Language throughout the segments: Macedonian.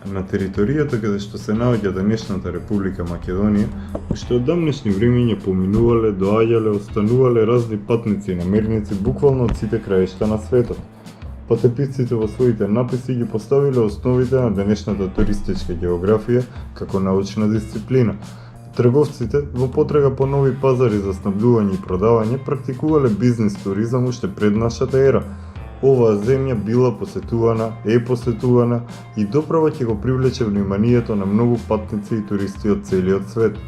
На територијата каде што се наоѓа денешната Република Македонија, уште од давнешни времиња поминувале, доаѓале, останувале разни патници и намерници буквално од сите краишта на светот. Патеписците во своите написи ги поставиле основите на денешната туристичка географија како научна дисциплина. Трговците, во потрага по нови пазари за снабдување и продавање, практикувале бизнис туризам уште пред нашата ера. Оваа земја била посетувана, е посетувана и доправа ќе го привлече вниманието на многу патници и туристи од целиот свет.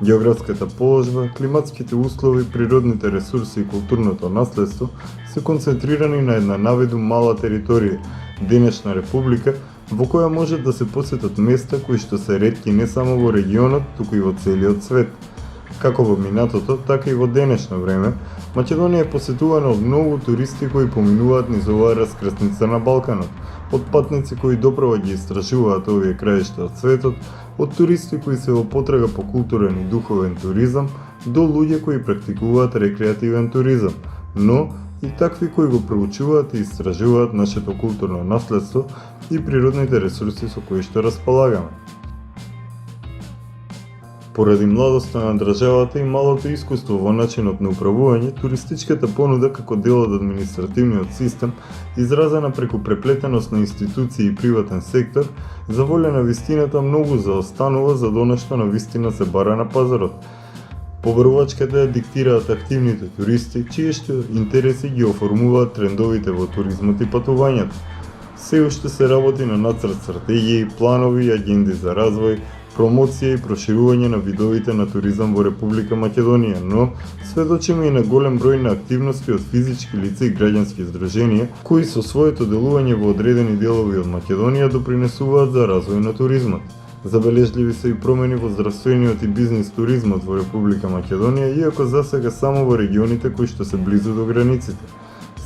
Географската положба, климатските услови, природните ресурси и културното наследство се концентрирани на една навиду мала територија, денешна република, во која може да се посетат места кои што се ретки не само во регионот, туку и во целиот свет. Како во минатото, така и во денешно време, Македонија е посетувана од многу туристи кои поминуваат низ оваа раскрсница на Балканот, од патници кои доправа ги истражуваат овие краишта од светот, од туристи кои се во потрага по културен и духовен туризам, до луѓе кои практикуваат рекреативен туризам, но и такви кои го проучуваат и истражуваат нашето културно наследство и природните ресурси со кои што располагаме. Поради младоста на државата и малото искуство во начинот на управување, туристичката понуда како дел од административниот систем, изразена преку преплетеност на институции и приватен сектор, за волја на вистината многу заостанува за она што на вистина се бара на пазарот. Побарувачката ја диктираат активните туристи, чии што интереси ги оформуваат трендовите во туризмот и патувањето. Се уште се работи на нацрт стратегии, планови и агенди за развој, промоција и проширување на видовите на туризам во Република Македонија, но сведочиме и на голем број на активности од физички лица и граѓански здруженија, кои со своето делување во одредени делови од Македонија допринесуваат за развој на туризмот. Забележливи се и промени во здравствениот и бизнис туризмот во Република Македонија, иако засега само во регионите кои што се близу до границите.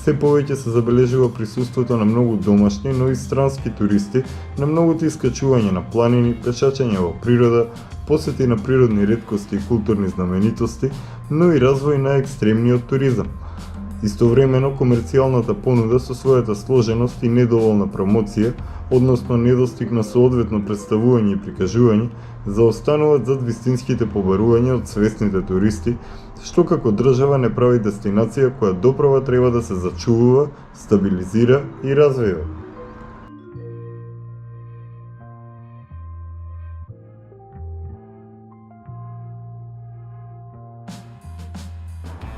Се повеќе се забележува присуството на многу домашни, но и странски туристи, на многуто искачување на планини, пешачење во природа, посети на природни реткости и културни знаменитости, но и развој на екстремниот туризам. Истовремено, комерцијалната понуда со својата сложеност и недоволна промоција, односно недостиг на соодветно представување и прикажување, заостануваат зад вистинските побарувања од свесните туристи, што како држава не прави дестинација која доправа треба да се зачувува, стабилизира и развива.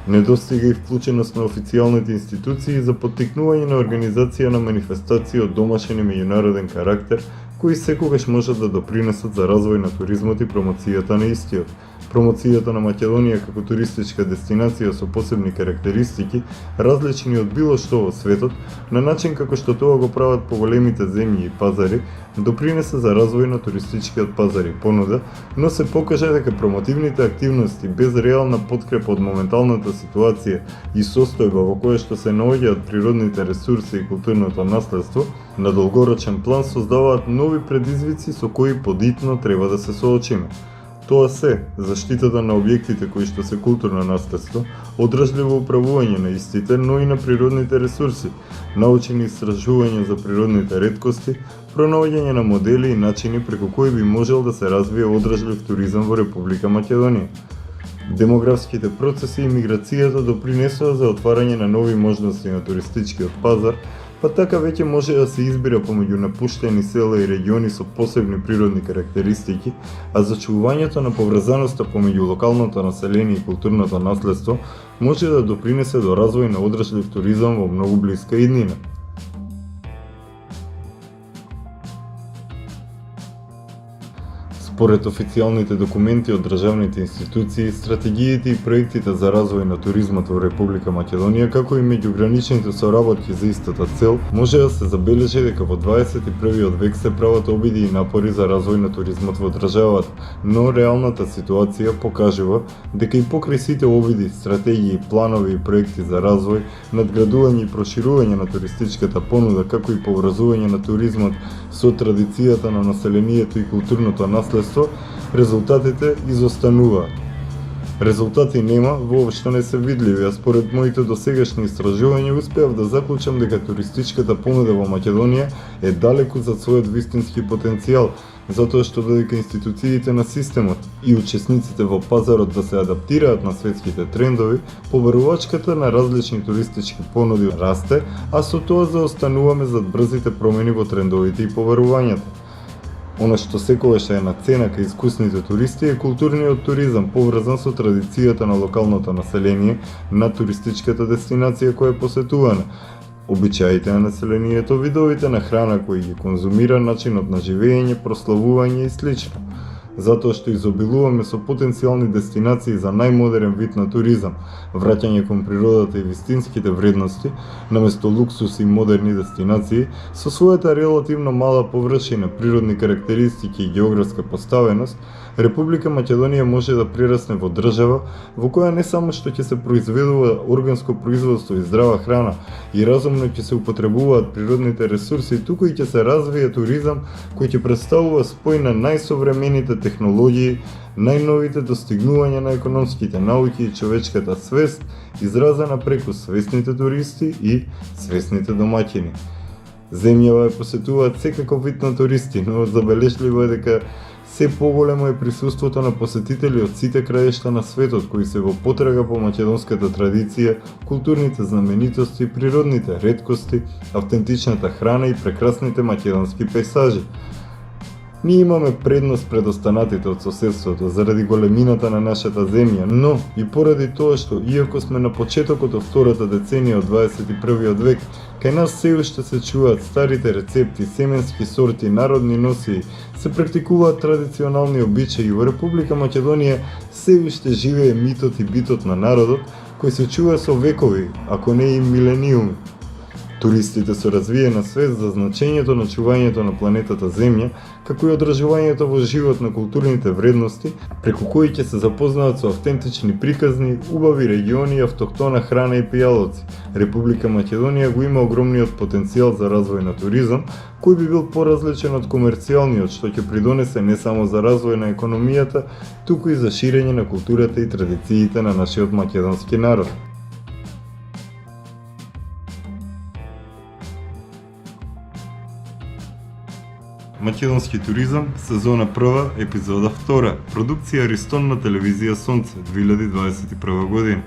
Недостига и вклученост на официјалните институции за поттикнување на организација на манифестации од домашен и меѓународен карактер, кои секогаш можат да допринесат за развој на туризмот и промоцијата на истиот. Промоцијата на Македонија како туристичка дестинација со посебни карактеристики, различни од било што во светот, на начин како што тоа го прават поголемите земји и пазари, допринесе за развој на туристичкиот пазар и понуда, но се покажа дека промотивните активности без реална подкрепа од моменталната ситуација и состојба во која што се наоѓаат природните ресурси и културното наследство, на долгорочен план создаваат нови предизвици со кои подитно треба да се соочиме. Тоа се заштитата на објектите кои што се културно наследство, одржливо управување на истите, но и на природните ресурси, научени истражувања за природните реткости, пронаоѓање на модели и начини преку кои би можел да се развие одржлив туризам во Република Македонија. Демографските процеси и миграцијата допринесува за отварање на нови можности на туристичкиот пазар, па така веќе може да се избира помеѓу напуштени села и региони со посебни природни карактеристики, а зачувувањето на поврзаноста помеѓу локалното население и културното наследство може да допринесе до развој на одржлив туризам во многу блиска иднина. Според официјалните документи од државните институции, стратегиите и проектите за развој на туризмот во Република Македонија, како и меѓуграничните соработки за истата цел, може да се забележи дека во 21 век се прават обиди и напори за развој на туризмот во државата, но реалната ситуација покажува дека и покрај сите обиди, стратегии, планови и проекти за развој, надградување и проширување на туристичката понуда, како и поврзување на туризмот со традицијата на населението и културното наследство, резултатите изостануваат. Резултати нема, воопшто не се видливи, а според моите досегашни истражувања успеав да заклучам дека туристичката понуда во Македонија е далеку зад својот вистински потенцијал, затоа што додека институциите на системот и учесниците во пазарот да се адаптираат на светските трендови, побарувачката на различни туристички понуди расте, а со тоа заостануваме зад брзите промени во трендовите и побарувањата. Она што секогаш е на цена кај искусните туристи е културниот туризам, поврзан со традицијата на локалното население на туристичката дестинација која е посетувана, обичаите на населението, видовите на храна кои ги конзумира, начинот на живење, прославување и слично. Затоа што изобилуваме со потенцијални дестинации за најмодерен вид на туризам, враќање кон природата и вистинските вредности, наместо луксус и модерни дестинации, со својата релативно мала површина, природни карактеристики и географска поставеност, Република Македонија може да прерасне во држава во која не само што ќе се произведува органско производство и здрава храна и разумно ќе се употребуваат природните ресурси, туку и ќе се развие туризам кој ќе представува спој на најсовремените технологии, најновите достигнувања на економските науки и човечката свест, изразена преку свесните туристи и свесните домаќини. Земјава ја посетуваат секаков вид на туристи, но забележливо е дека се поголемо е присуството на посетители од сите краишта на светот кои се во потрага по македонската традиција, културните знаменитости, природните реткости, автентичната храна и прекрасните македонски пейзажи. Ние имаме предност пред останатите од соседството заради големината на нашата земја, но и поради тоа што, иако сме на почетокот од втората деценија од 21. век, кај нас се уште се чуваат старите рецепти, семенски сорти, народни носии, се практикуваат традиционални обичаи, во Република Македонија се уште живее митот и битот на народот, кој се чува со векови, ако не и милениуми. Туристите со развиена свест за значењето на чувањето на планетата Земја, како и одржувањето во живот на културните вредности, преку кои ќе се запознаат со автентични приказни, убави региони и автохтона храна и пијалоци. Република Македонија го има огромниот потенцијал за развој на туризам, кој би бил поразличен од комерцијалниот, што ќе придонесе не само за развој на економијата, туку и за ширење на културата и традициите на нашиот македонски народ. Македонски туризам, сезона 1, епизода 2, продукција Ристон на телевизија Сонце, 2021 година.